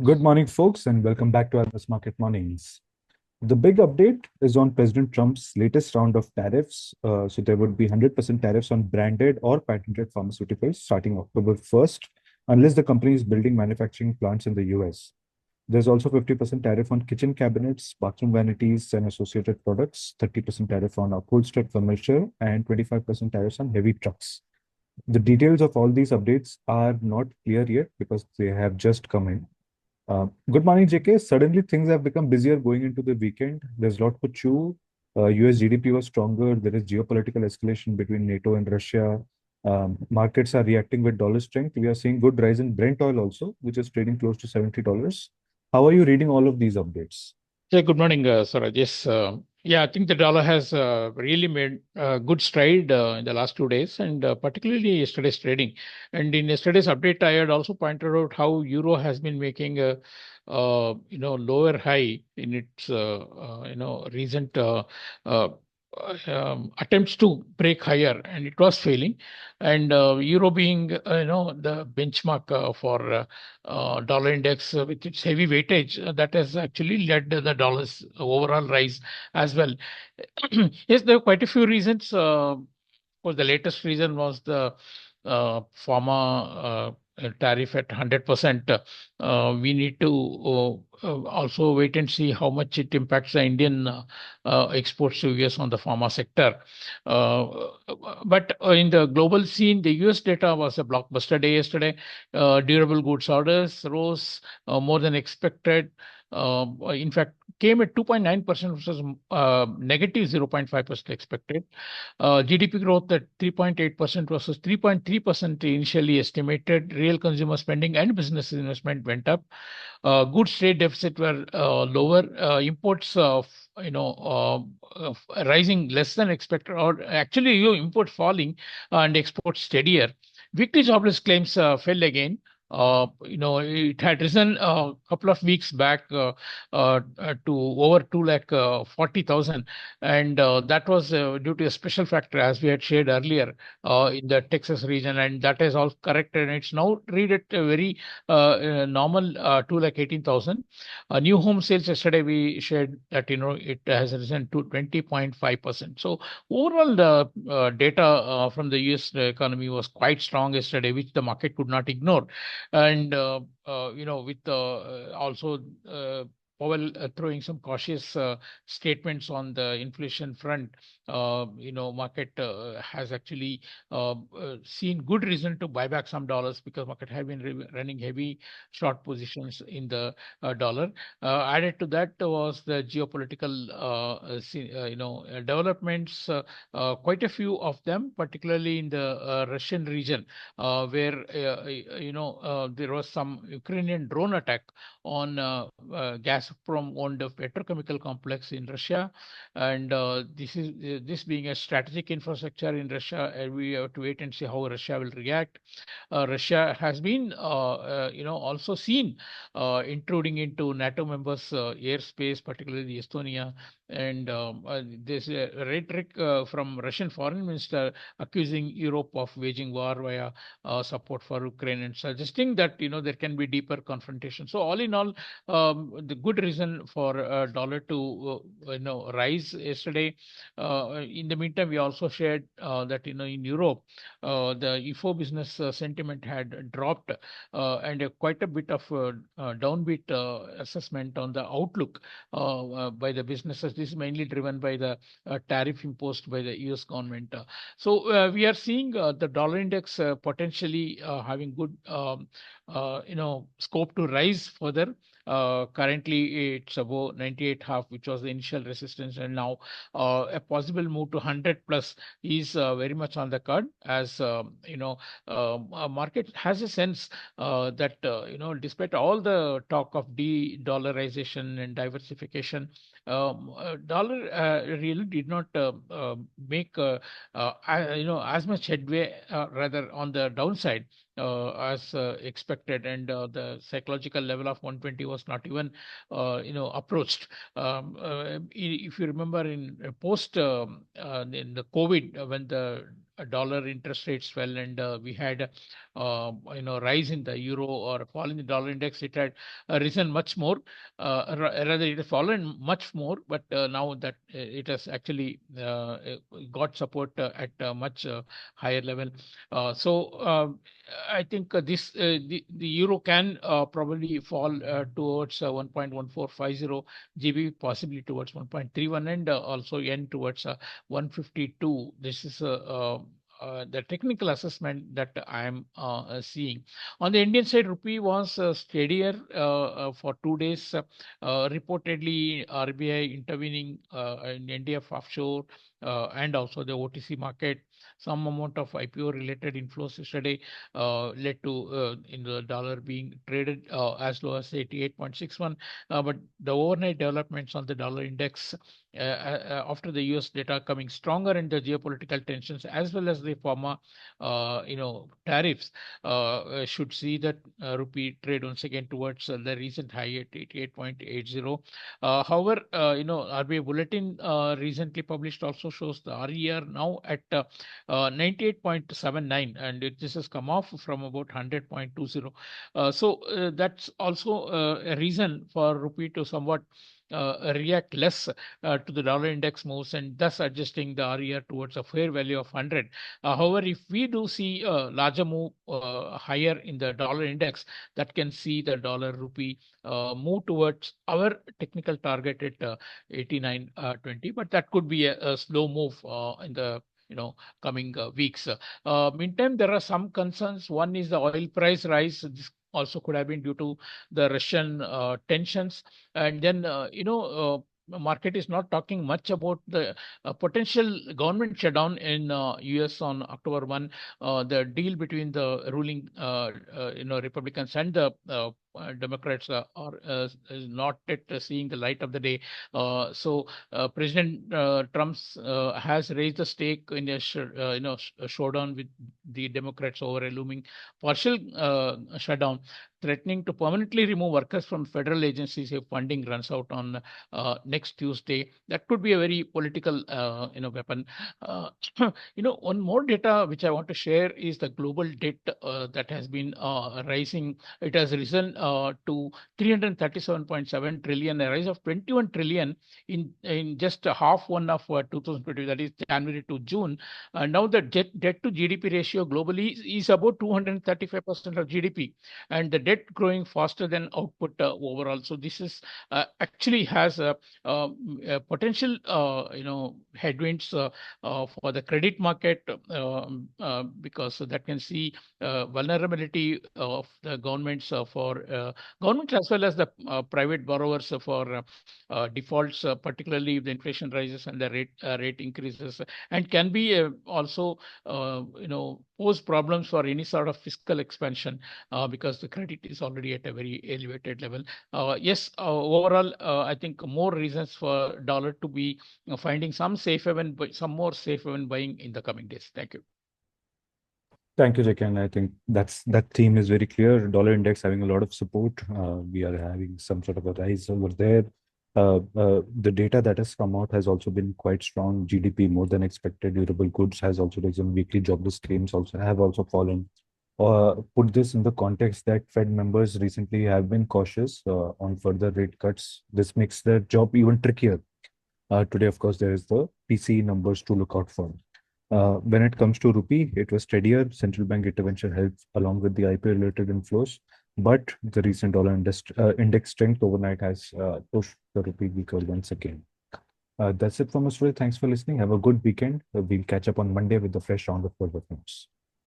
Good morning, folks, and welcome back to Almus Market Mornings. The big update is on President Trump's latest round of tariffs. So there would be 100% tariffs on branded or patented pharmaceuticals starting October 1st, unless the company is building manufacturing plants in the US. There's also 50% tariff on kitchen cabinets, bathroom vanities, and associated products, 30% tariff on upholstered furniture, and 25% tariffs on heavy trucks. The details of all these updates are not clear yet because they have just come in. Good morning, JK. Suddenly things have become busier going into the weekend. There's a lot to chew. US GDP was stronger. There is geopolitical escalation between NATO and Russia. Markets are reacting with dollar strength. We are seeing good rise in Brent oil also, which is trading close to $70. How are you reading all of these updates? Yeah, good morning, Swaraj. Yes, yeah, I think the dollar has really made good stride in the last 2 days, and particularly yesterday's trading. And in yesterday's update, I had also pointed out how euro has been making a lower high in its recent attempts to break higher, and it was failing. And euro being the benchmark for dollar index with its heavy weightage, that has actually led the dollar's overall rise as well. Yes, there are quite a few reasons. Course, the latest reason was the pharma tariff at 100%. We need to also wait and see how much it impacts the Indian exports to US on the pharma sector. But in the global scene, the US data was a blockbuster day yesterday. Durable goods orders rose more than expected. In fact, came at 2.9% versus negative 0.5% expected. GDP growth at 3.8% versus 3.3% initially estimated. Real consumer spending and business investment went up. Goods trade deficit were lower. Imports rising less than expected, or actually imports falling and exports steadier. Weekly jobless claims fell again. It had risen a couple of weeks back to over 2 lakh 40,000, and that was due to a special factor, as we had shared earlier, in the Texas region, and that is all corrected, and it's now read at a very normal 2 lakh 18,000. New home sales yesterday we shared that it has risen to 20.5%. So overall, the data from the U.S. economy was quite strong yesterday, which the market could not ignore. And with also Powell throwing some cautious statements on the inflation front, market has actually seen good reason to buy back some dollars, because market have been running heavy short positions in the dollar. Added to that was the geopolitical developments, quite a few of them, particularly in the Russian region, where there was some Ukrainian drone attack on Gazprom-owned petrochemical complex in Russia, and this being a strategic infrastructure in Russia, we have to wait and see how Russia will react. Russia has been, also seen intruding into NATO members' airspace, particularly Estonia, and there's a rhetoric from Russian foreign minister accusing Europe of waging war via support for Ukraine, and suggesting that there can be deeper confrontation. So all in all, the good reason for dollar to rise yesterday. In the meantime, we also shared that in Europe, the IFO business sentiment had dropped, and quite a bit of downbeat assessment on the outlook by the businesses. This is mainly driven by the tariff imposed by the US government. So we are seeing the dollar index potentially having good scope to rise further. Currently, it's above 98.5, which was the initial resistance, and now a possible move to 100 plus is very much on the card. As market has a sense that despite all the talk of de-dollarization and diversification, dollar really did not make as much headway, rather on the downside, as expected, and the psychological level of 120 was not even approached. If you remember, in post in the COVID, when the dollar interest rates fell, and we had rise in the euro or fall in the dollar index, it had risen much more. Rather, it has fallen much more, but now that it has actually got support at a much higher level. I think the euro can probably fall towards 1.1450 GB, possibly towards 1.31, and also yen towards 152. This is the technical assessment that I am seeing. On the Indian side, rupee was steadier for 2 days. Reportedly, RBI intervening in NDF offshore and also the OTC market. Some amount of IPO related inflows yesterday led to in the dollar being traded as low as 88.61. But the overnight developments on the dollar index after the US data coming stronger and the geopolitical tensions as well as the pharma, tariffs should see that rupee trade once again towards the recent high at 88.80. However, RBI bulletin recently published also shows the RER now at 98.79, and this has come off from about 100.20. That's also a reason for rupee to somewhat react less to the dollar index moves and thus adjusting the RER towards a fair value of 100. However, if we do see a larger move higher in the dollar index, that can see the dollar rupee move towards our technical target at 89.20, but that could be a slow move in the coming weeks. Meantime, there are some concerns. One is the oil price rise. This also could have been due to the Russian tensions. And then, market is not talking much about the potential government shutdown in US on October 1. The deal between the ruling, Republicans and the Democrats are is not yet seeing the light of the day. President Trump has raised the stake in a showdown with the Democrats over a looming partial shutdown, threatening to permanently remove workers from federal agencies if funding runs out on next Tuesday. That could be a very political, weapon. One more data which I want to share is the global debt that has been rising. It has risen to 337.7 trillion, a rise of 21 trillion in just half one of 2020, that is January to June. Now the debt to GDP ratio globally is about 235% of GDP, and the debt growing faster than output overall. So this is actually has potential, headwinds for the credit market because that can see vulnerability of the governments for government as well as the private borrowers for defaults, particularly if the inflation rises and the rate increases, and can be also pose problems for any sort of fiscal expansion because the credit is already at a very elevated level. Yes, overall, I think more reasons for dollar to be finding some more safe haven buying in the coming days. Thank you. Thank you, Jack. And I think that theme is very clear. Dollar index having a lot of support. We are having some sort of a rise over there. The data that has come out has also been quite strong. GDP more than expected. Durable goods has also risen. Weekly jobless claims have also fallen. Put this in the context that Fed members recently have been cautious on further rate cuts. This makes their job even trickier. Today, of course, there is the PCE numbers to look out for. When it comes to rupee, it was steadier. Central bank intervention helped along with the IPO-related inflows. But the recent dollar index strength overnight has pushed the rupee weaker once again. That's it from us today. Thanks for listening. Have a good weekend. We'll catch up on Monday with the fresh round of further news.